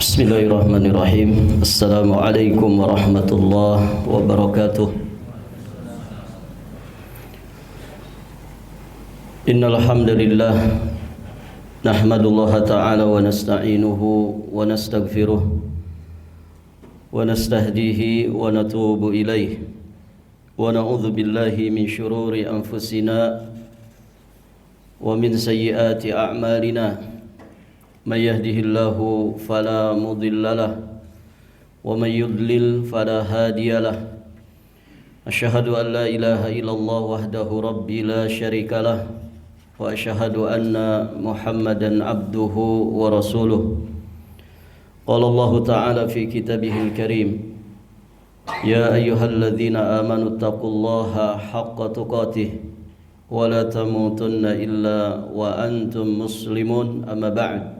Bismillahirrahmanirrahim. Assalamualaikum warahmatullahi wabarakatuh. Innal hamdalillah nahmadullaha ta'ala wa nasta'inuhu wa nastaghfiruh wa nastahdihi wa natubu ilaih wa na'udzu billahi min syururi anfusina wa min sayyiati a'malina. Man yahdihillahu fala mudilla lah wa man yudlil fala hadiya lah. Asyhadu an la ilaha illallah wahdahu rabbi la syarika lah wa asyhadu anna Muhammadan abduhu wa rasuluh. Qala Allah ta'ala fi kitabihil karim, ya ayyuhalladzina amanu taqullaha haqqa tuqatih wa la tamutunna illa wa antum muslimun, amma ba'd.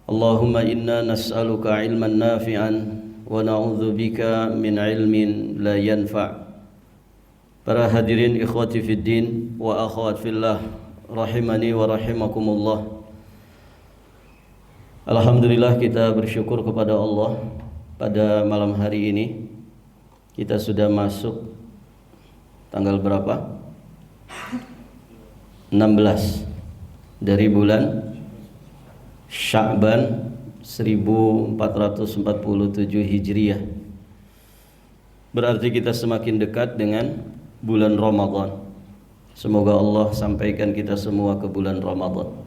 Allahumma inna nas'aluka ilman nafi'an wa na'udzu bika min ilmin la yanfa'. Para hadirin ikhwati fid din wa akhwat fillah rahimani wa rahimakumullah. Alhamdulillah, kita bersyukur kepada Allah pada malam hari ini kita sudah masuk tanggal berapa? 16 dari bulan Sya'ban 1447 Hijriah. Berarti kita semakin dekat dengan bulan Ramadan. Semoga Allah sampaikan kita semua ke bulan Ramadan.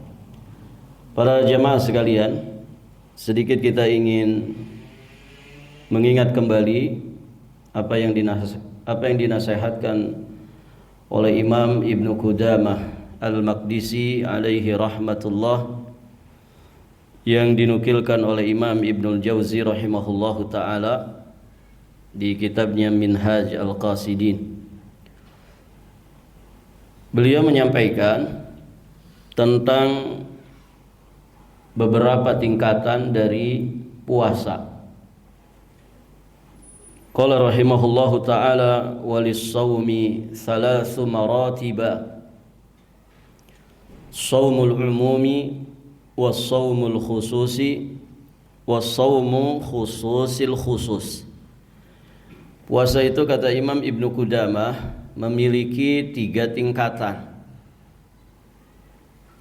Para jemaah sekalian, sedikit kita ingin mengingat kembali apa yang dinasihatkan oleh Imam Ibnu Qudamah Al-Maqdisi alaihi rahmatullah, yang dinukilkan oleh Imam Ibnul Jauzi rahimahullahu ta'ala di kitabnya Minhaj Al-Qasidin. Beliau menyampaikan tentang beberapa tingkatan dari puasa. Qala rahimahullahu ta'ala walis-sawmi thalathu maratiba, sawmul umumi was-sawmul khususi was-sawmu khususil khusus. Puasa itu, kata Imam Ibnu Qudamah, memiliki 3 tingkatan.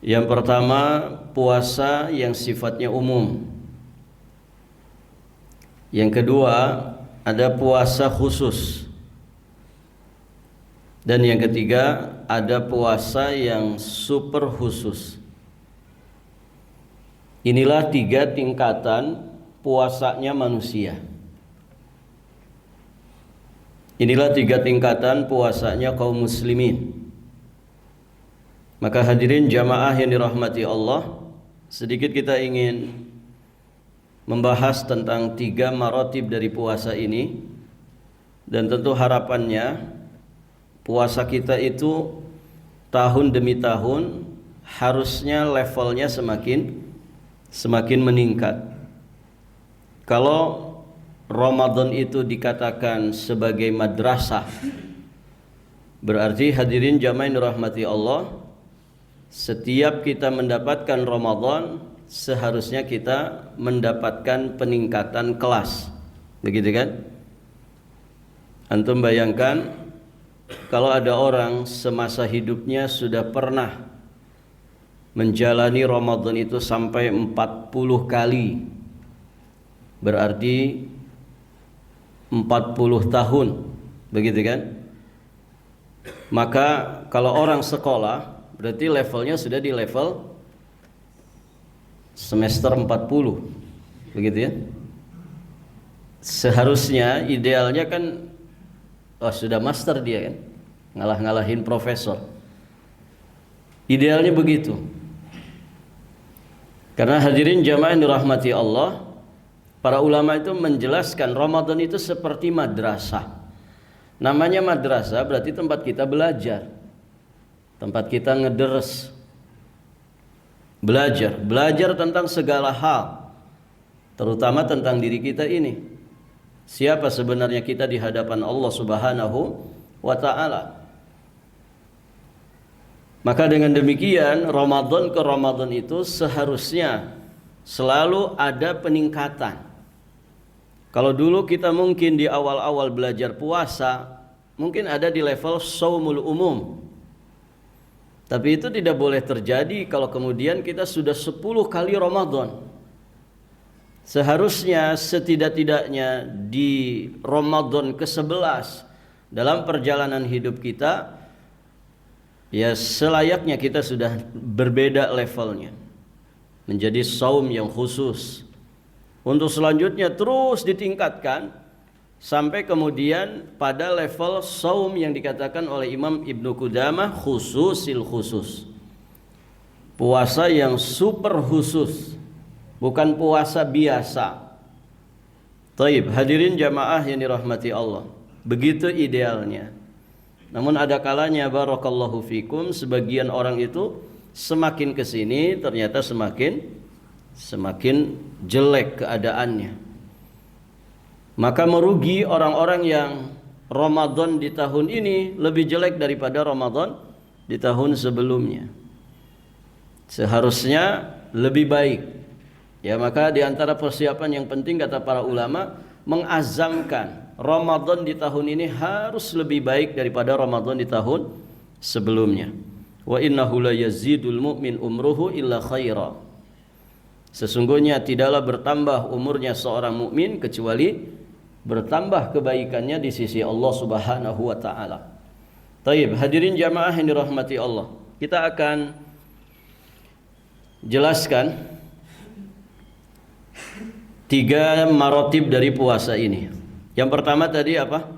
Yang pertama, puasa yang sifatnya umum. Yang kedua, ada puasa khusus. Dan yang ketiga, ada puasa yang super khusus. Inilah 3 tingkatan puasanya manusia. Inilah 3 tingkatan puasanya kaum muslimin. Maka hadirin jamaah yang dirahmati Allah, sedikit kita ingin membahas tentang 3 maratib dari puasa ini. Dan tentu harapannya puasa kita itu tahun demi tahun harusnya levelnya semakin meningkat. Kalau Ramadan itu dikatakan sebagai madrasah, berarti hadirin jamaah yang dirahmati Allah, setiap kita mendapatkan Ramadan seharusnya kita mendapatkan peningkatan kelas. Begitu kan? Antum bayangkan kalau ada orang semasa hidupnya sudah pernah menjalani Ramadan itu sampai 40 kali, berarti 40 tahun, begitu kan? Maka kalau orang sekolah, berarti levelnya sudah di level semester 40, begitu ya? Seharusnya idealnya kan sudah master dia kan, ngalah-ngalahin profesor. Idealnya begitu. Karena hadirin jamaah yang dirahmati Allah, para ulama itu menjelaskan Ramadan itu seperti madrasah. Namanya madrasah berarti tempat kita belajar, tempat kita ngederes, belajar tentang segala hal, terutama tentang diri kita ini. Siapa sebenarnya kita di hadapan Allah Subhanahu wa ta'ala. Maka dengan demikian Ramadan ke Ramadan itu seharusnya selalu ada peningkatan. Kalau dulu kita mungkin di awal-awal belajar puasa, mungkin ada di level shaumul umum. Tapi itu tidak boleh terjadi kalau kemudian kita sudah 10 kali Ramadan. Seharusnya setidak-tidaknya di Ramadan ke-11 dalam perjalanan hidup kita, ya selayaknya kita sudah berbeda levelnya, menjadi saum yang khusus. Untuk selanjutnya terus ditingkatkan sampai kemudian pada level saum yang dikatakan oleh Imam Ibnu Qudamah khususil khusus, puasa yang super khusus, bukan puasa biasa. Taib, hadirin jamaah yang dirahmati Allah, begitu idealnya. Namun ada kalanya barakallahu fikum, sebagian orang itu semakin kesini ternyata semakin jelek keadaannya. Maka merugi orang-orang yang Ramadan di tahun ini lebih jelek daripada Ramadan di tahun sebelumnya. Seharusnya lebih baik. Ya, maka di antara persiapan yang penting kata para ulama, mengazamkan Ramadan di tahun ini harus lebih baik daripada Ramadan di tahun sebelumnya. Wa innahu la yazidul mu'min umruhu illa khaira. Sesungguhnya tidaklah bertambah umurnya seorang mukmin kecuali bertambah kebaikannya di sisi Allah Subhanahu wa taala. Taib, hadirin jamaah yang dirahmati Allah. Kita akan jelaskan 3 maratib dari puasa ini. Yang pertama tadi apa?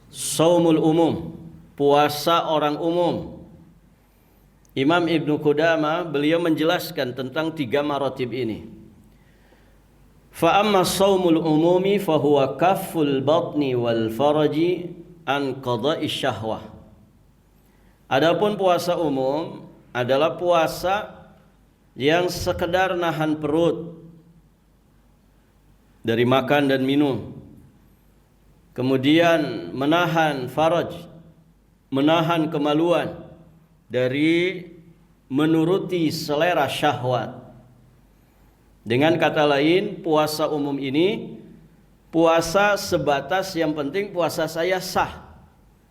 Shaumul umum, puasa orang umum. Imam Ibnu Qudamah beliau menjelaskan tentang 3 maratib ini. Fa amma shaumul umumi fa huwa kafful batni wal faraji an qada'i syahwah. Adapun puasa umum adalah puasa yang sekedar nahan perut dari makan dan minum, kemudian menahan faraj, menahan kemaluan dari menuruti selera syahwat. Dengan kata lain, puasa umum ini puasa sebatas yang penting puasa saya sah,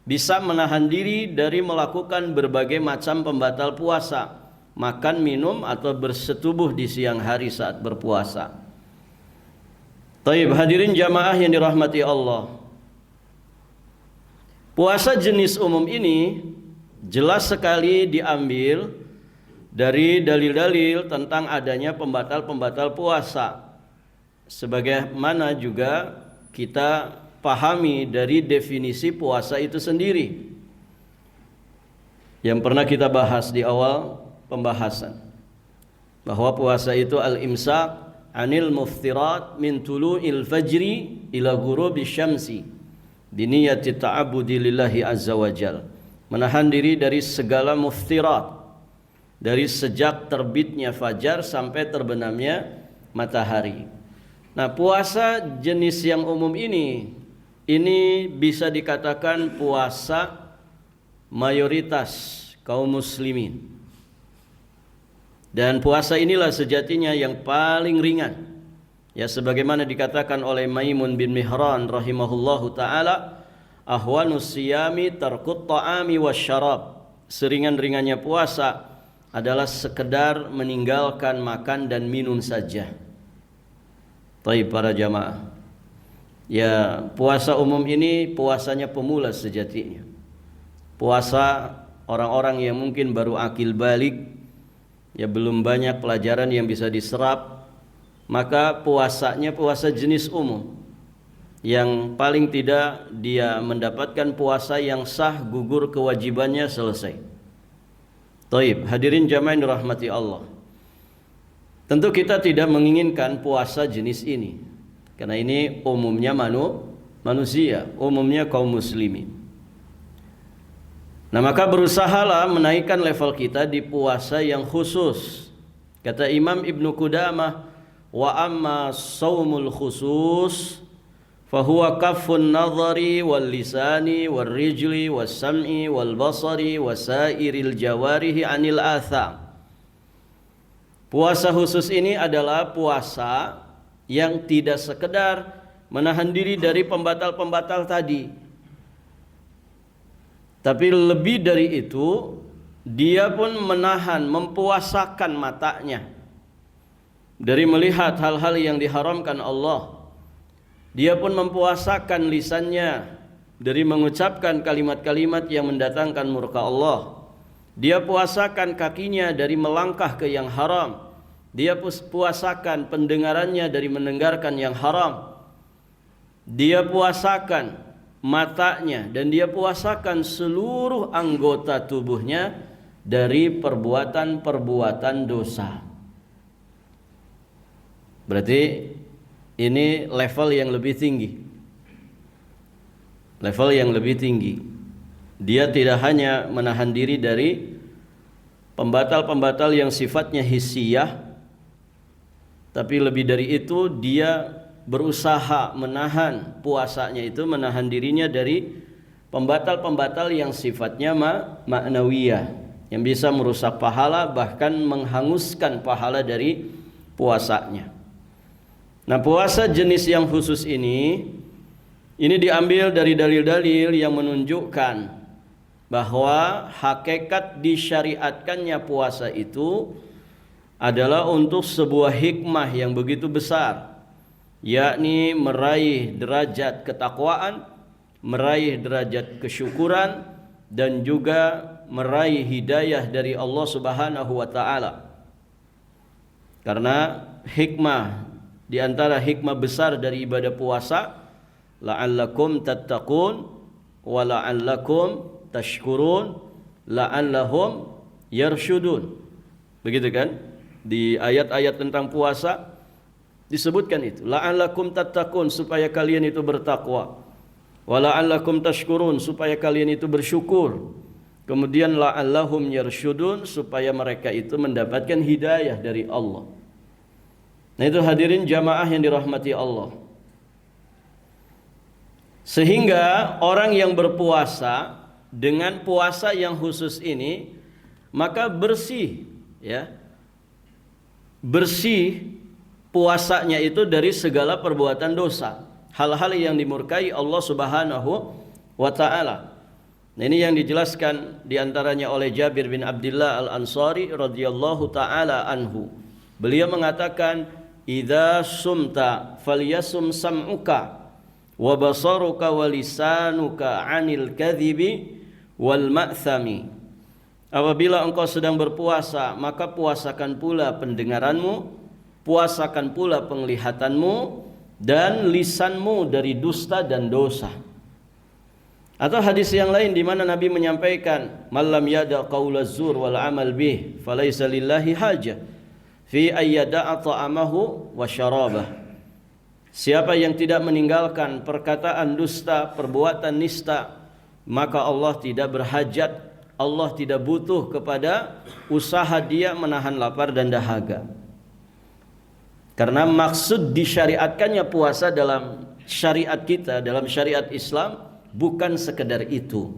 bisa menahan diri dari melakukan berbagai macam pembatal puasa, makan, minum, atau bersetubuh di siang hari saat berpuasa. Taib, hadirin jamaah yang dirahmati Allah, puasa jenis umum ini jelas sekali diambil dari dalil-dalil tentang adanya pembatal-pembatal puasa, sebagaimana juga kita pahami dari definisi puasa itu sendiri yang pernah kita bahas di awal pembahasan, bahwa puasa itu al-imsak anil muftirat min tulu'il fajri ila ghurubi syamsi biniyati ta'abudi lillahi azza wa jal, menahan diri dari segala muftirat, dari sejak terbitnya fajar sampai terbenamnya matahari. Nah, puasa jenis yang umum ini bisa dikatakan puasa mayoritas kaum muslimin. Dan puasa inilah sejatinya yang paling ringan. Ya, sebagaimana dikatakan oleh Maimun bin Mihran rahimahullahu taala, ahwanus siyami tarkut ta'ami wasyarab. Seringan-ringannya puasa adalah sekedar meninggalkan makan dan minum saja. Taib para jamaah, ya, puasa umum ini puasanya pemula sejatinya. Puasa orang-orang yang mungkin baru akil balik, ya belum banyak pelajaran yang bisa diserap, maka puasanya puasa jenis umum, yang paling tidak dia mendapatkan puasa yang sah, gugur kewajibannya, selesai. Taib, hadirin jamaah yang dirahmati Allah, tentu kita tidak menginginkan puasa jenis ini, karena ini umumnya manusia, umumnya kaum muslimin. Nah, maka berusahalah menaikkan level kita di puasa yang khusus. Kata Imam Ibnu Qudamah, wa amma saumul khusus fahuwa kaffun nadhari wal lisani wal rijli was sam'i wal basari wasairil jawarihi anil atham. Puasa khusus ini adalah puasa yang tidak sekedar menahan diri dari pembatal-pembatal tadi, tapi lebih dari itu, dia pun menahan, mempuasakan matanya dari melihat hal-hal yang diharamkan Allah. Dia pun mempuasakan lisannya dari mengucapkan kalimat-kalimat yang mendatangkan murka Allah. Dia puasakan kakinya dari melangkah ke yang haram. Dia puasakan pendengarannya dari mendengarkan yang haram. Dia puasakan matanya dan dia puasakan seluruh anggota tubuhnya dari perbuatan-perbuatan dosa. Berarti ini level yang lebih tinggi. Level yang lebih tinggi. Dia tidak hanya menahan diri dari pembatal-pembatal yang sifatnya hissiyah, tapi lebih dari itu dia berusaha menahan puasanya itu, menahan dirinya dari pembatal-pembatal yang sifatnya ma'nawiyah, yang bisa merusak pahala, bahkan menghanguskan pahala dari puasanya. Nah, puasa jenis yang khusus ini diambil dari dalil-dalil yang menunjukkan bahwa hakikat disyariatkannya puasa itu adalah untuk sebuah hikmah yang begitu besar, yakni meraih derajat ketakwaan, meraih derajat kesyukuran, dan juga meraih hidayah dari Allah Subhanahu wa taala. Karena hikmah, di antara hikmah besar dari ibadah puasa, la'allakum tattaqun wa la'allakum tashkurun la'allahum yarshudun. Begitu kan? Di ayat-ayat tentang puasa disebutkan itu, la'allakum tattaqun, supaya kalian itu bertakwa, wa la'allakum tashkurun, supaya kalian itu bersyukur, kemudian la'allahum yarshudun, supaya mereka itu mendapatkan hidayah dari Allah. Nah, itu hadirin jamaah yang dirahmati Allah. Sehingga orang yang berpuasa dengan puasa yang khusus ini, maka bersih, ya, bersih puasanya itu dari segala perbuatan dosa, hal-hal yang dimurkai Allah Subhanahu wa taala. Nah, ini yang dijelaskan diantaranya oleh Jabir bin Abdullah Al-Ansari radhiyallahu taala anhu. Beliau mengatakan, "Idza sumta falyasum sam'uka wa basaruka wa lisanuka 'anil kadhibi wal ma'thami." Apabila engkau sedang berpuasa, maka puasakan pula pendengaranmu, puasakan pula penglihatanmu, dan lisanmu dari dusta dan dosa. Atau hadis yang lain di mana Nabi menyampaikan, "Malam yada qaulaz zur wal amal bih, falaysa lillahi hajah fi ayyada'a ta'amahu wa syarabah." Siapa yang tidak meninggalkan perkataan dusta, perbuatan nista, maka Allah tidak berhajat, Allah tidak butuh kepada usaha dia menahan lapar dan dahaga. Karena maksud disyariatkannya puasa dalam syariat kita, dalam syariat Islam, bukan sekedar itu.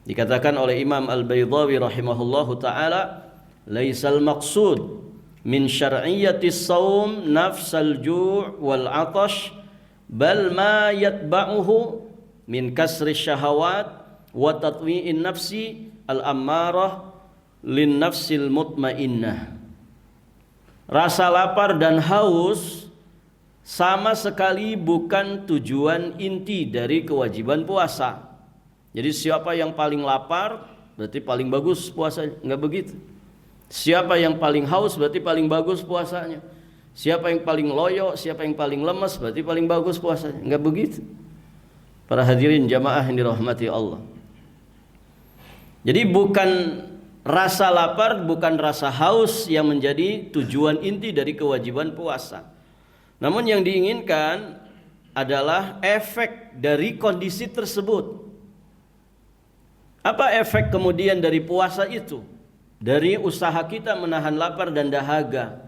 Dikatakan oleh Imam Al-Baydawi rahimahullahu ta'ala, "Laisal maqsud min syar'iyyatis saum nafsal ju' wal 'atash, bal ma yatba'uhu min kasri syahawat wa tatwi'in nafsi al-ammarah lin nafsil mutmainnah." Rasa lapar dan haus sama sekali bukan tujuan inti dari kewajiban puasa. Jadi siapa yang paling lapar berarti paling bagus puasanya, enggak begitu. Siapa yang paling haus berarti paling bagus puasanya. Siapa yang paling loyo, siapa yang paling lemas berarti paling bagus puasanya. Enggak begitu. Para hadirin jamaah yang dirahmati Allah. Jadi bukan rasa lapar, bukan rasa haus yang menjadi tujuan inti dari kewajiban puasa. Namun yang diinginkan adalah efek dari kondisi tersebut. Apa efek kemudian dari puasa itu? Dari usaha kita menahan lapar dan dahaga.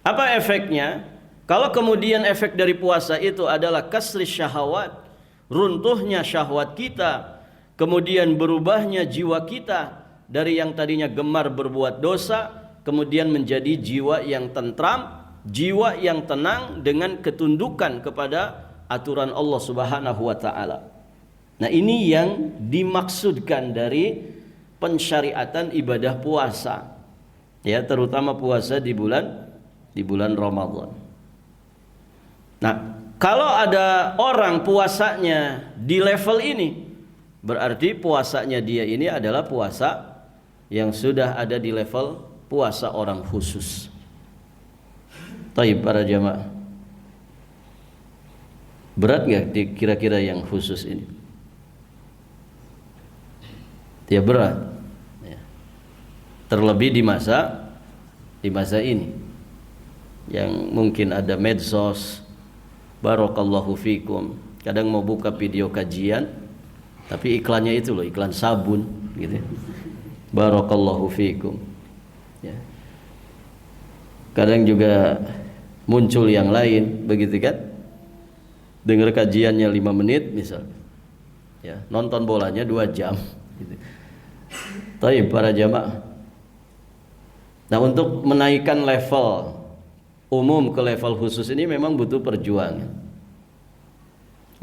Apa efeknya? Kalau kemudian efek dari puasa itu adalah kasri syahwat, runtuhnya syahwat kita, kemudian berubahnya jiwa kita dari yang tadinya gemar berbuat dosa, kemudian menjadi jiwa yang tentram, jiwa yang tenang dengan ketundukan kepada aturan Allah Subhanahu wa taala. Nah, ini yang dimaksudkan dari pensyariatan ibadah puasa. Ya, terutama puasa di bulan Ramadan. Nah, kalau ada orang puasanya di level ini, berarti puasanya dia ini adalah puasa yang sudah ada di level puasa orang khusus. Taib para jamaah, berat nggak kira-kira yang khusus ini? Ya berat, ya. Terlebih di masa ini, yang mungkin ada medsos. Barakallahu fikum. Kadang mau buka video kajian, tapi iklannya itu loh, iklan sabun, gitu. Barakallahu fikum. Ya. Kadang juga muncul yang lain, begitu kan? Dengar kajiannya 5 menit misalnya, ya, nonton bolanya 2 jam gitu. Tapi para jamaah, nah, untuk menaikkan level umum ke level khusus ini memang butuh perjuangan.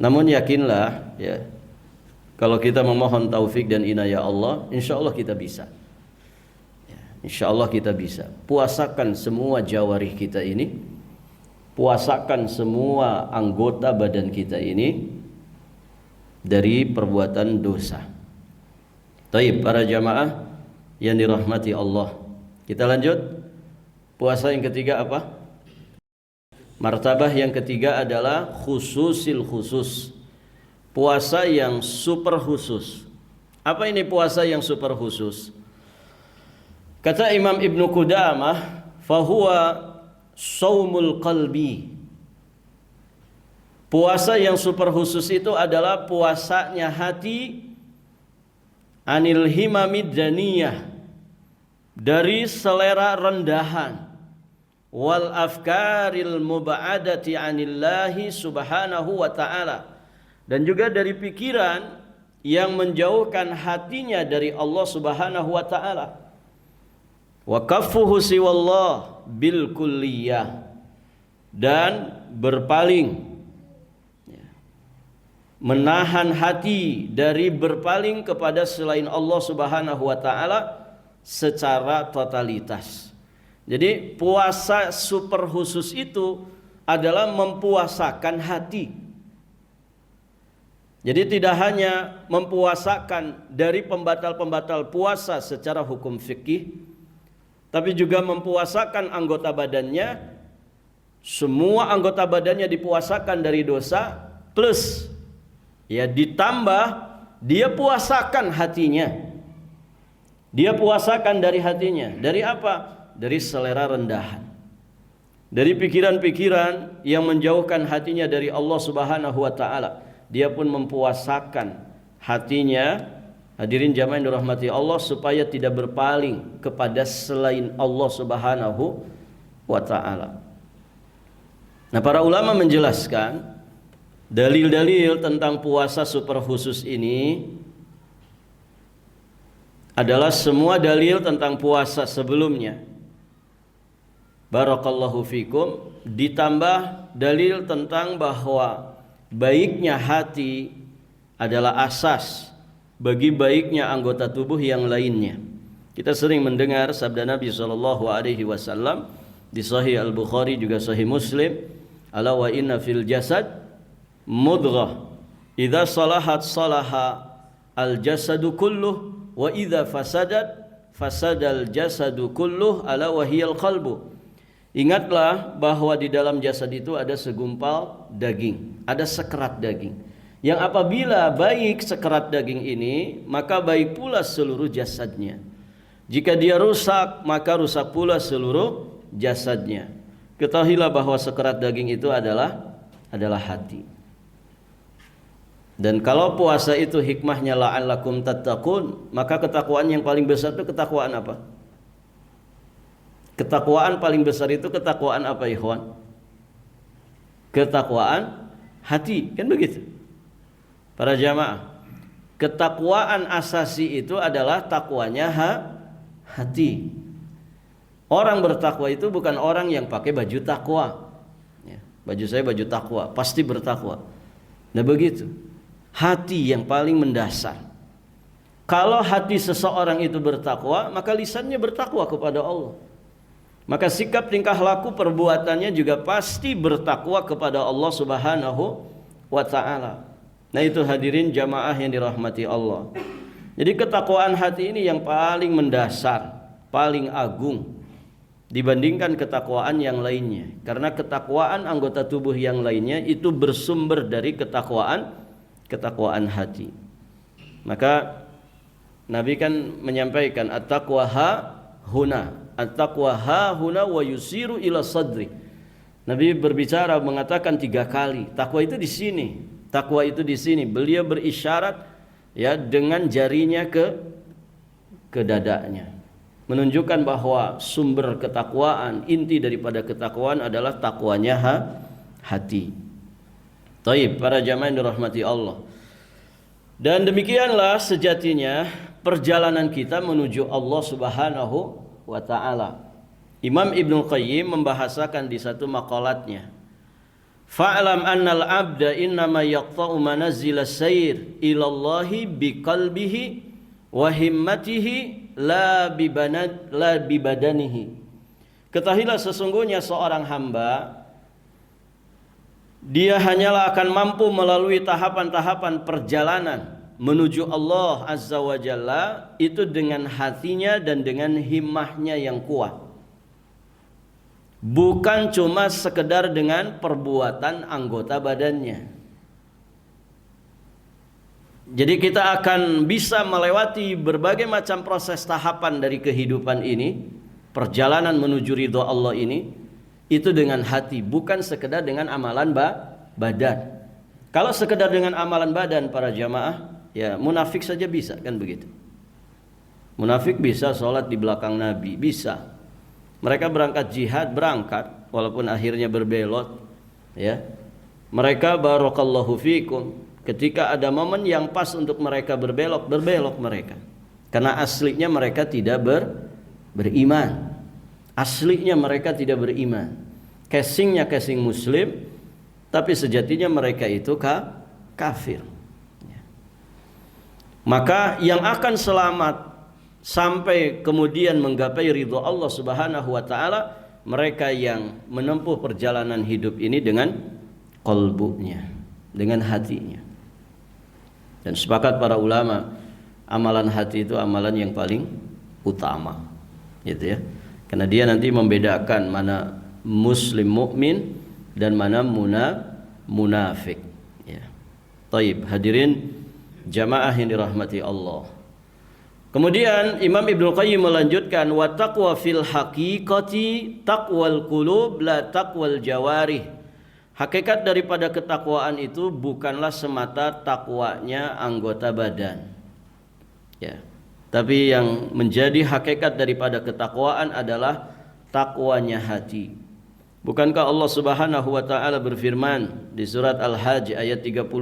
Namun yakinlah, ya, kalau kita memohon taufik dan inayah Allah, insya Allah kita bisa. Insya Allah kita bisa. Puasakan semua jawarih kita ini, puasakan semua anggota badan kita ini dari perbuatan dosa. Taib para jamaah yang dirahmati Allah. Kita lanjut. Puasa yang ketiga apa? Martabah yang ketiga adalah khususil khusus. Puasa yang super khusus. Apa ini puasa yang super khusus? Kata Imam Ibnu Qudamah, fahuwa shaumul qalbi. Puasa yang super khusus itu adalah puasanya hati anil himamid daniyah, dari selera rendahan, wal afkaril muba'adati anillahi subhanahu wa ta'ala, dan juga dari pikiran yang menjauhkan hatinya dari Allah Subhanahu wa ta'ala. Wa kaffuhu siwallah bil kulliyah, dan berpaling, menahan hati dari berpaling kepada selain Allah Subhanahu wa ta'ala secara totalitas. Jadi puasa super khusus itu adalah mempuasakan hati. Jadi tidak hanya mempuasakan dari pembatal-pembatal puasa secara hukum fikih, tapi juga mempuasakan anggota badannya. Semua anggota badannya dipuasakan dari dosa, plus ya ditambah dia puasakan hatinya. Dia puasakan dari hatinya. Dari apa? Dari selera rendahan, dari pikiran-pikiran yang menjauhkan hatinya dari Allah Subhanahu wa ta'ala. Dia pun mempuasakan hatinya, hadirin jamaah yang dirahmati Allah, supaya tidak berpaling kepada selain Allah Subhanahu wa ta'ala. Nah, para ulama menjelaskan dalil-dalil tentang puasa super khusus ini adalah semua dalil tentang puasa sebelumnya. Barakallahu fikum, ditambah dalil tentang bahwa baiknya hati adalah asas bagi baiknya anggota tubuh yang lainnya. Kita sering mendengar sabda Nabi SAW di Sahih Al-Bukhari juga Sahih Muslim, ala wa inna fil jasad mudghah idza salahat salaha al jasadu kulluh wa idza fasadat fasadal jasadu kulluh ala wa hiyal qalbu. Ingatlah bahwa di dalam jasad itu ada segumpal daging, ada sekerat daging, yang apabila baik sekerat daging ini, maka baik pula seluruh jasadnya. Jika dia rusak, maka rusak pula seluruh jasadnya. Ketahuilah bahwa sekerat daging itu adalah hati. Dan kalau puasa itu hikmahnya la'allakum tattaqun, maka ketakwaan yang paling besar itu ketakwaan apa? Ketakwaan paling besar itu ketakwaan apa, ikhwan? Ketakwaan hati, kan begitu? Para jamaah, Ketakwaan asasi itu adalah takwanya hati. Orang bertakwa itu bukan orang yang pakai baju takwa. Ya, baju saya baju takwa, pasti bertakwa. Nah begitu. Hati yang paling mendasar. Kalau hati seseorang itu bertakwa, maka lisannya bertakwa kepada Allah. Maka sikap, tingkah laku, perbuatannya juga pasti bertakwa kepada Allah Subhanahu wa ta'ala. Nah itu hadirin jamaah yang dirahmati Allah. Jadi ketakwaan hati ini yang paling mendasar, paling agung dibandingkan ketakwaan yang lainnya. Karena ketakwaan anggota tubuh yang lainnya itu bersumber dari ketakwaan hati. Maka Nabi kan menyampaikan at-taqwa ha huna wa yusiru ila sadri. Nabi berbicara mengatakan 3 kali. Takwa itu di sini. Takwa itu di sini. Beliau berisyarat ya dengan jarinya ke dadanya. Menunjukkan bahwa sumber ketakwaan, inti daripada ketakwaan adalah takwanya hati. Taib, para jamaah yang dirahmati Allah. Dan demikianlah sejatinya perjalanan kita menuju Allah Subhanahu wa ta'ala. Imam Ibnu Qayyim membahasakan di satu maqalatnya, fa'lam annal abda innama yaqta'u manazil as-sayr ila Allahi biqalbihi wa himmatihi la bibadanihi. Ketahuilah sesungguhnya seorang hamba dia hanyalah akan mampu melalui tahapan-tahapan perjalanan menuju Allah Azza wa Jalla itu dengan hatinya dan dengan himmahnya yang kuat. Bukan cuma sekedar dengan perbuatan anggota badannya. Jadi kita akan bisa melewati berbagai macam proses tahapan dari kehidupan ini, perjalanan menuju ridho Allah ini, itu dengan hati, bukan sekedar dengan amalan badan. Kalau sekedar dengan amalan badan para jamaah, ya munafik saja bisa kan begitu. Munafik bisa sholat di belakang Nabi, bisa. Mereka berangkat jihad, berangkat walaupun akhirnya berbelot, ya. Mereka barakallahu fikum, ketika ada momen yang pas untuk mereka berbelok mereka. Karena aslinya mereka tidak beriman. Aslinya mereka tidak beriman. Casingnya casing muslim, tapi sejatinya mereka itu kafir. Maka yang akan selamat sampai kemudian menggapai ridho Allah Subhanahu wa ta'ala, mereka yang menempuh perjalanan hidup ini dengan qalbunya, dengan hatinya. Dan sepakat para ulama, amalan hati itu amalan yang paling utama, gitu ya. Karena dia nanti membedakan mana muslim mukmin dan mana munafik, ya. Taib, hadirin jamaah yang dirahmati Allah. Kemudian Imam Ibnu Qayyim melanjutkan, wa taqwa fil haqiqati taqwal qulub la taqwal jawarih. Hakikat daripada ketakwaan itu bukanlah semata takwanya anggota badan, ya. Tapi yang menjadi hakikat daripada ketakwaan adalah takwanya hati. Bukankah Allah Subhanahu wa ta'ala berfirman di surat Al-Hajj ayat 32,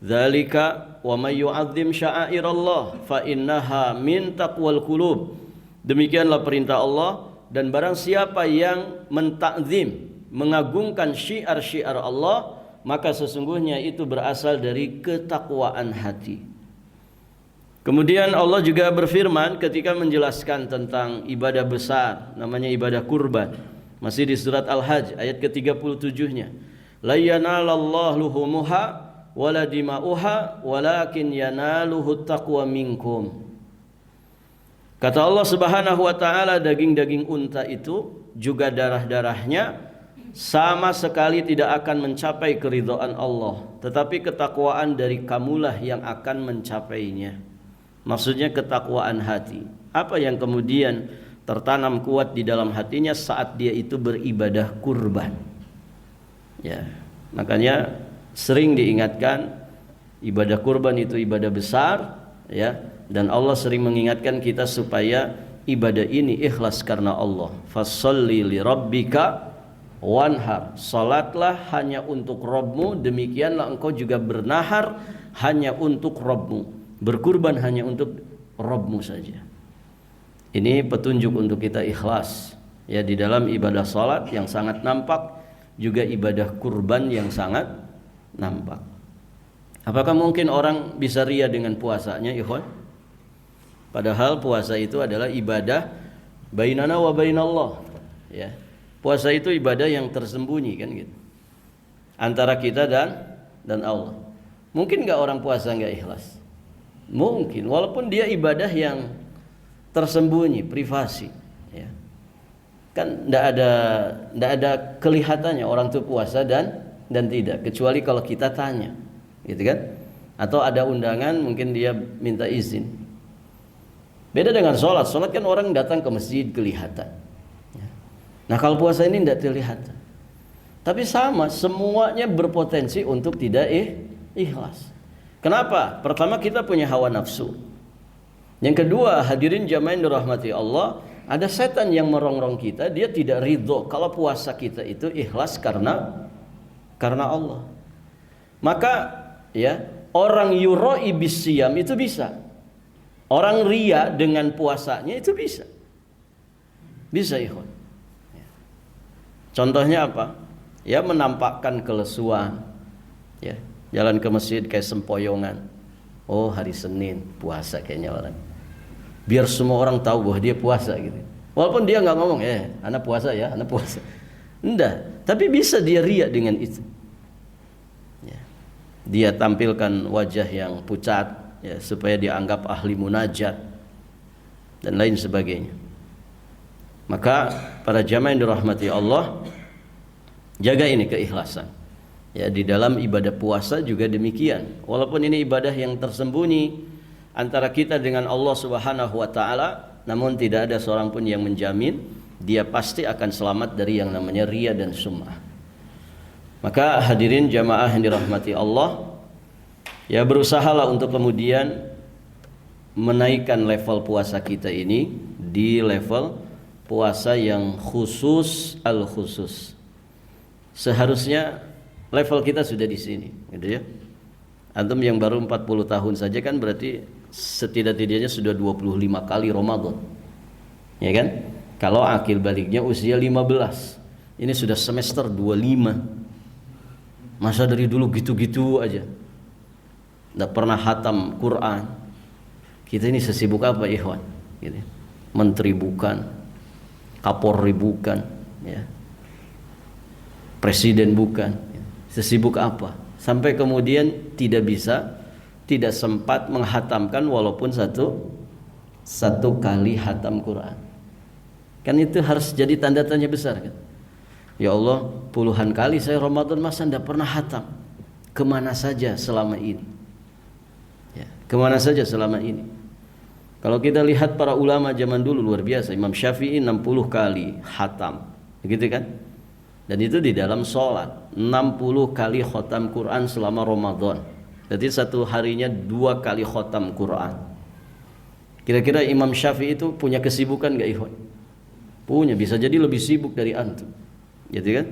dzalika wa may yu'azzim sya'airallah fa innaha min taqwal qulub. Demikianlah perintah Allah, dan barang siapa yang mentakzim, mengagungkan syiar-syiar Allah, maka sesungguhnya itu berasal dari ketakwaan hati. Kemudian Allah juga berfirman ketika menjelaskan tentang ibadah besar, namanya ibadah kurban. Masih di surat Al-Hajj ayat ke-37-nya. La yanalallahu luhumuha wala dima'uha walakin yanaluhu taqwa minkum. Kata Allah Subhanahu wa ta'ala, daging-daging unta itu juga darah-darahnya sama sekali tidak akan mencapai keridhaan Allah, tetapi ketakwaan dari kamulah yang akan mencapainya. Maksudnya ketakwaan hati. Apa yang kemudian tertanam kuat di dalam hatinya saat dia itu beribadah kurban, ya. Makanya sering diingatkan ibadah kurban itu ibadah besar, ya. Dan Allah sering mengingatkan kita supaya ibadah ini ikhlas karena Allah. Fasholli li rabbika wanhar, salatlah hanya untuk Rabbmu, demikianlah engkau juga bernahar hanya untuk Rabbmu, berkurban hanya untuk Rabbmu saja. Ini petunjuk untuk kita ikhlas ya di dalam ibadah salat yang sangat nampak, juga ibadah kurban yang sangat nampak. Apakah mungkin orang bisa ria dengan puasanya, ikhwan? Padahal puasa itu adalah ibadah bainana wa bainallah ya. Puasa itu ibadah yang tersembunyi kan gitu, antara kita dan Allah. Mungkin nggak orang puasa nggak ikhlas? Mungkin, walaupun dia ibadah yang tersembunyi, privasi ya. Kan nggak ada kelihatannya orang tuh puasa dan tidak, kecuali kalau kita tanya gitu kan, atau ada undangan mungkin dia minta izin. Beda dengan sholat kan orang datang ke masjid kelihatan. Nah kalau puasa ini tidak terlihat, tapi sama, semuanya berpotensi untuk tidak ikhlas. Kenapa? Pertama, kita punya hawa nafsu. Yang kedua, hadirin jamaah yang dirahmati Allah, ada setan yang merongrong kita. Dia tidak ridho kalau puasa kita itu ikhlas karena Allah. Maka ya, orang yuroi bisyam itu bisa, orang ria dengan puasanya itu bisa ikhwan. Contohnya apa? Ya menampakkan kelesuan, ya jalan ke masjid kayak sempoyongan. Oh hari Senin puasa kayaknya orang. Biar semua orang tahu bahwa dia puasa gitu. Walaupun dia nggak ngomong, anak puasa ya, anak puasa. Enggak, tapi bisa dia ria dengan itu. Ya. Dia tampilkan wajah yang pucat, ya, supaya dianggap ahli munajat dan lain sebagainya. Maka para jamaah yang dirahmati Allah, jaga ini keikhlasan. Ya, di dalam ibadah puasa juga demikian. Walaupun ini ibadah yang tersembunyi antara kita dengan Allah Subhanahu wa taala, namun tidak ada seorang pun yang menjamin dia pasti akan selamat dari yang namanya riya dan sum'ah. Maka hadirin jamaah yang dirahmati Allah, ya berusahalah untuk kemudian menaikkan level puasa kita ini di level puasa yang khusus al-khusus. Seharusnya level kita sudah di sini, gitu ya. Antum yang baru 40 tahun saja kan berarti setidak-tidaknya sudah 25 kali Ramadan. Ya kan? Kalau akil baliknya usia 15. Ini sudah semester 25. Masa dari dulu gitu-gitu aja. Enggak pernah hatam Quran. Kita ini sesibuk apa, ikhwan? Gitu. Menteri bukan, Kapolri bukan, ya. Presiden bukan, sesibuk apa sampai kemudian tidak sempat menghatamkan walaupun satu kali hatam Quran. Kan itu harus jadi tanda tanya besar kan. Ya Allah, puluhan kali saya Ramadan masa tidak pernah hatam. Kemana saja selama ini? Ya, kemana saja selama ini? Kalau kita lihat para ulama zaman dulu luar biasa. Imam Syafi'i 60 kali khatam, begitu kan? Dan itu di dalam sholat 60 kali khatam Quran selama Ramadan. Jadi satu harinya 2 kali khatam Quran. Kira-kira Imam Syafi'i itu punya kesibukan gak, ikhwan? Punya, bisa jadi lebih sibuk dari antum, gitu kan?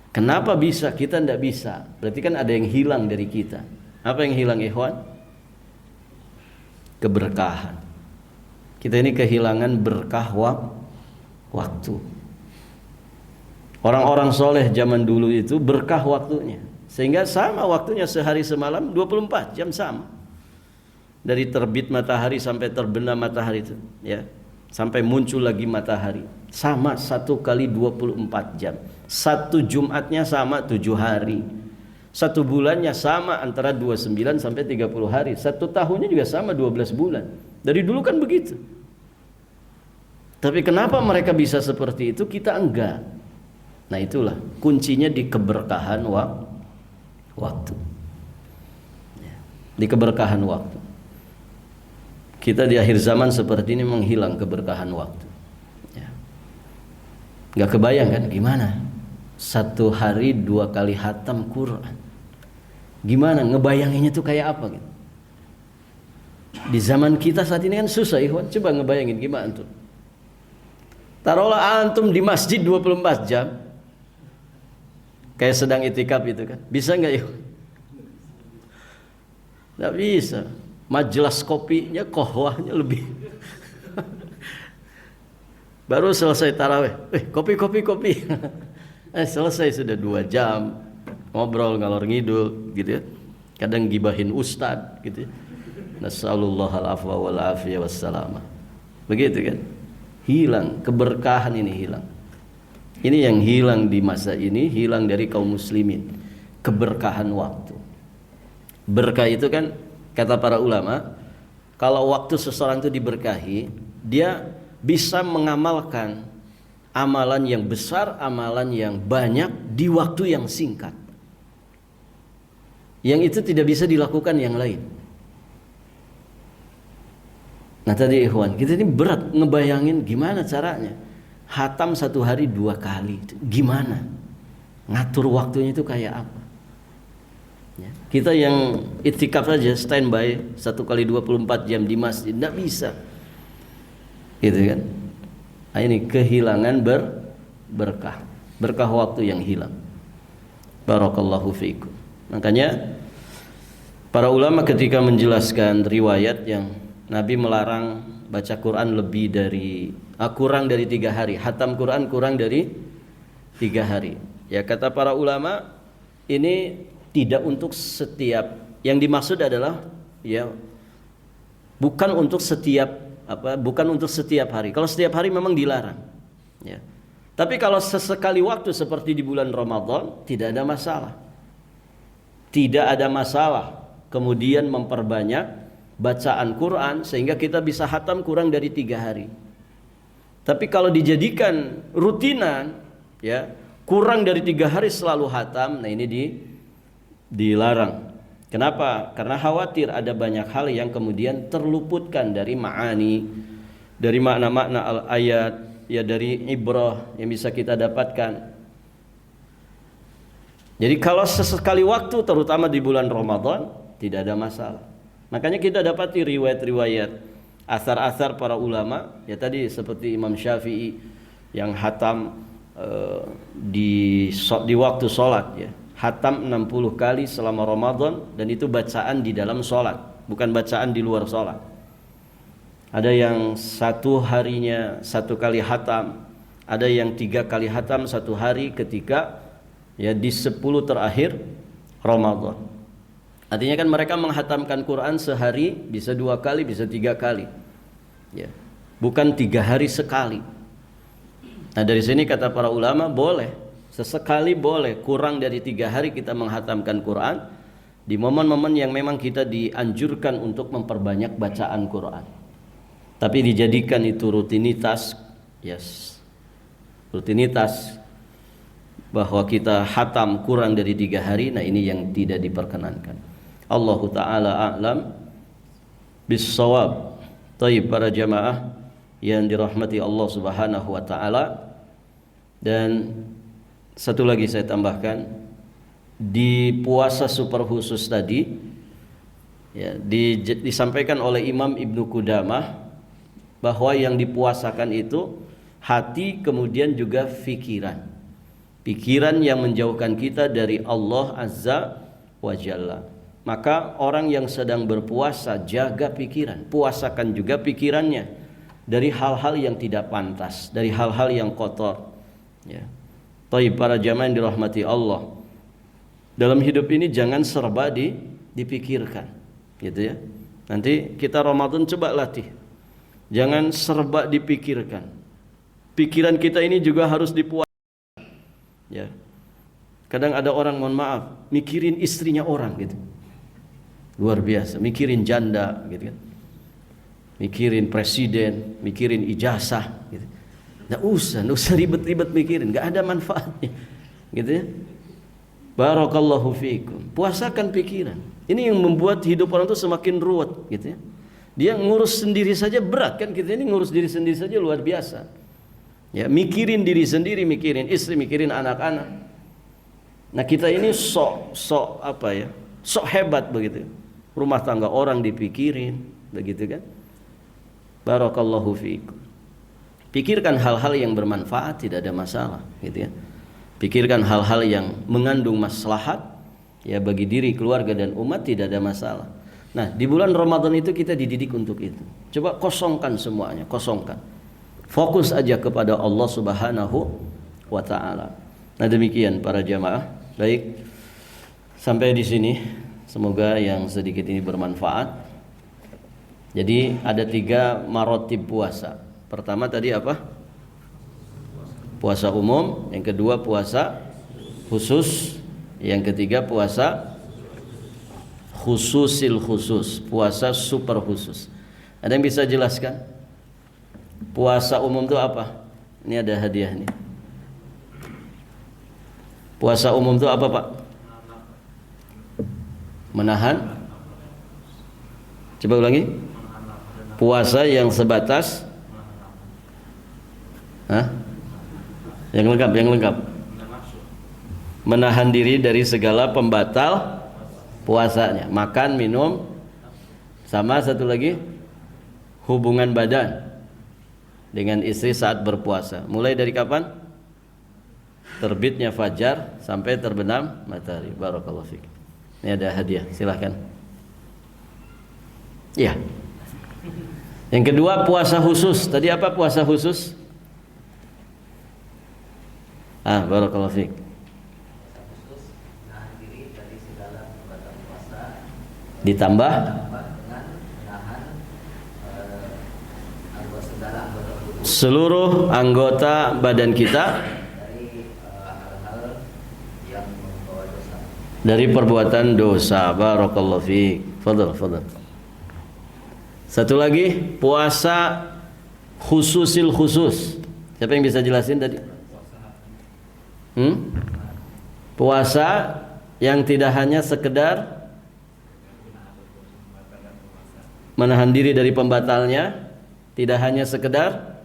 Kenapa bisa, kita tidak bisa? Berarti kan ada yang hilang dari kita. Apa yang hilang, ikhwan? Keberkahan. Kita ini kehilangan berkah waktu. Orang-orang soleh zaman dulu itu berkah waktunya, sehingga sama waktunya sehari semalam 24 jam sama. Dari terbit matahari sampai terbenam matahari itu, ya, sampai muncul lagi matahari sama 1 kali 24 jam. Satu Jumatnya sama 7 hari. Satu bulannya sama antara 29 sampai 30 hari. Satu tahunnya juga sama 12 bulan. Dari dulu kan begitu. Tapi kenapa mereka bisa seperti itu, kita enggak? Nah itulah kuncinya di keberkahan waktu. Di keberkahan waktu. Kita di akhir zaman seperti ini menghilang keberkahan waktu. Enggak kebayang kan gimana? Satu hari 2 kali hatam Quran. Gimana ngebayanginnya tuh kayak apa gitu? Di zaman kita saat ini kan susah, ikhwan. Coba ngebayangin gimana tuh? Taruhlah antum di masjid 24 jam. Kayak sedang itikaf itu kan. Bisa nggak ya? Nggak bisa. Majelis kopinya, kohwahnya lebih. Baru selesai tarawih, kopi. Selesai sudah 2 jam ngobrol ngalor ngidul gitu ya. Kadang gibahin ustad gitu ya. Nasallallahu al-afwa wal afiyah wassalamah. Begitu kan? Hilang, keberkahan ini hilang. Ini yang hilang di masa ini, hilang dari kaum muslimin. Keberkahan waktu. Berkah itu kan kata para ulama, kalau waktu seseorang itu diberkahi, dia bisa mengamalkan amalan yang besar, amalan yang banyak di waktu yang singkat. Yang itu tidak bisa dilakukan yang lain. Nah tadi ikhwan, kita ini berat ngebayangin gimana caranya hatam 1 hari 2 kali, gimana ngatur waktunya itu kayak apa ya. Kita yang itikaf saja standby 1 kali 24 jam di masjid tidak bisa gitu kan. Nah, ini kehilangan berkah waktu yang hilang. Barakallahu fiikum. Makanya para ulama ketika menjelaskan riwayat yang Nabi melarang baca Quran lebih dari kurang dari 3 hari, hatam Quran kurang dari 3 hari. Ya kata para ulama ini tidak untuk setiap, yang dimaksud adalah ya bukan untuk setiap hari. Kalau setiap hari memang dilarang. Ya. Tapi kalau sesekali waktu seperti di bulan Ramadan tidak ada masalah. Tidak ada masalah. Kemudian memperbanyak bacaan Quran sehingga kita bisa hatam kurang dari 3 hari. Tapi kalau dijadikan rutinan, ya kurang dari 3 hari selalu hatam, nah ini dilarang. Kenapa? Karena khawatir ada banyak hal yang kemudian terluputkan dari ma'ani, dari makna-makna al-ayat, ya dari ibrah yang bisa kita dapatkan. Jadi kalau sesekali waktu, terutama di bulan Ramadan, tidak ada masalah. Makanya kita dapati riwayat-riwayat asar-asar para ulama, ya tadi seperti Imam Syafi'i yang hatam di waktu sholat, ya hatam 60 kali selama Ramadan, dan itu bacaan di dalam sholat, bukan bacaan di luar sholat. Ada yang 1 harinya 1 kali hatam, ada yang 3 kali hatam 1 hari ketika ya di 10 terakhir Ramadan. Artinya kan mereka menghatamkan Quran sehari bisa 2 kali, bisa 3 kali, ya bukan 3 hari sekali. Nah dari sini kata para ulama boleh, sesekali boleh, kurang dari 3 hari kita menghatamkan Quran di momen-momen yang memang kita dianjurkan untuk memperbanyak bacaan Quran. Tapi dijadikan itu rutinitas, rutinitas bahwa kita hatam kurang dari 3 hari, nah ini yang tidak diperkenankan. Allahu ta'ala a'lam bis-shawab. Taib para jamaah yang dirahmati Allah subhanahu wa ta'ala. Dan satu lagi saya tambahkan, di puasa super khusus tadi ya, disampaikan oleh Imam Ibnu Qudamah bahwa yang dipuasakan itu hati, kemudian juga pikiran yang menjauhkan kita dari Allah Azza wa Jalla. Maka orang yang sedang berpuasa, jaga pikiran, puasakan juga pikirannya dari hal-hal yang tidak pantas, dari hal-hal yang kotor, ya. Taib para jamaah yang dirahmati Allah, dalam hidup ini jangan serba dipikirkan, gitu ya. Nanti kita Ramadan coba latih, jangan serba dipikirkan. Pikiran kita ini juga harus dipuaskan, ya. Kadang ada orang, mohon maaf, mikirin istrinya orang gitu, luar biasa, mikirin janda gitu kan, mikirin presiden, mikirin ijazah gitu. Nggak usah ribet-ribet mikirin, nggak ada manfaatnya, gitu ya. Barakallahu fiikum. Puasakan pikiran. Ini yang membuat hidup orang itu semakin ruwet, gitu ya. Dia ngurus sendiri saja berat kan, kita ini ngurus diri sendiri saja luar biasa. Ya, mikirin diri sendiri, mikirin istri, mikirin anak-anak. Nah kita ini sok hebat begitu. Rumah tangga orang dipikirin, begitu kan? Barakallahu fiikum. Pikirkan hal-hal yang bermanfaat, tidak ada masalah, gitu ya. Pikirkan hal-hal yang mengandung maslahat ya bagi diri, keluarga dan umat, tidak ada masalah. Nah, di bulan Ramadan itu kita dididik untuk itu. Coba kosongkan semuanya, kosongkan. Fokus aja kepada Allah Subhanahu wa taala. Nah, demikian para jamaah. Baik. Sampai di sini. Semoga yang sedikit ini bermanfaat. Jadi ada 3 marotib puasa. Pertama tadi apa? Puasa umum, yang kedua puasa khusus, yang ketiga puasa khususil khusus, puasa super khusus. Ada yang bisa jelaskan? Puasa umum itu apa? Ini ada hadiah nih. Puasa umum itu apa, Pak? Menahan. Coba ulangi. Puasa yang sebatas Yang lengkap. Menahan diri dari segala pembatal puasanya. Makan, minum, sama satu lagi hubungan badan dengan istri saat berpuasa. Mulai dari kapan? Terbitnya fajar sampai terbenam matahari. Barakallahu fiik. Ini ada hadiah, silahkan. Iya. Yang kedua puasa khusus. Tadi apa puasa khusus? Barakallahu fiik. Ditambah seluruh anggota badan kita dari perbuatan dosa. Barakallahu fiik. Fadhal. Satu lagi puasa khususil khusus. Siapa yang bisa jelasin tadi? Puasa yang tidak hanya sekedar menahan diri dari pembatalnya, tidak hanya sekedar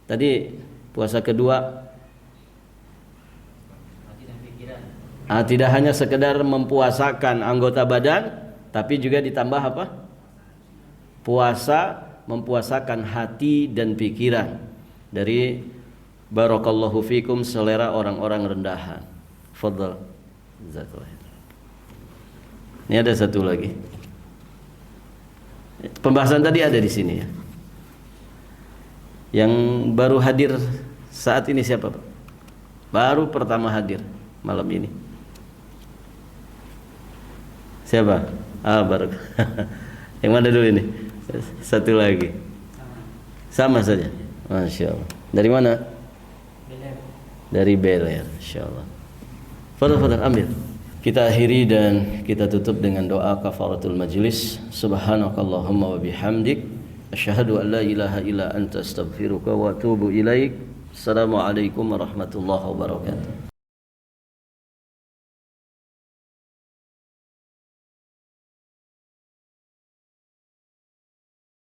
tadi puasa kedua tidak hanya sekedar mempuasakan anggota badan, tapi juga ditambah apa? Puasa mempuasakan hati dan pikiran dari barakallahu fikum selera orang-orang rendahan. Fadhal. Ini ada satu lagi. Pembahasan tadi ada di sini ya. Yang baru hadir saat ini siapa, Pak? Baru pertama hadir malam ini. Siapa? Baru. Yang mana dulu ini? Satu lagi. Sama saja. Masya Allah. Dari mana? Dari Beler, insyaallah. Fadhal ambil. Kita akhiri dan kita tutup dengan doa kafaratul majlis. Subhanakallahumma wa bihamdik asyhadu an la ilaha illa anta astaghfiruka wa atubu ilaik. Assalamualaikum warahmatullahi wabarakatuh.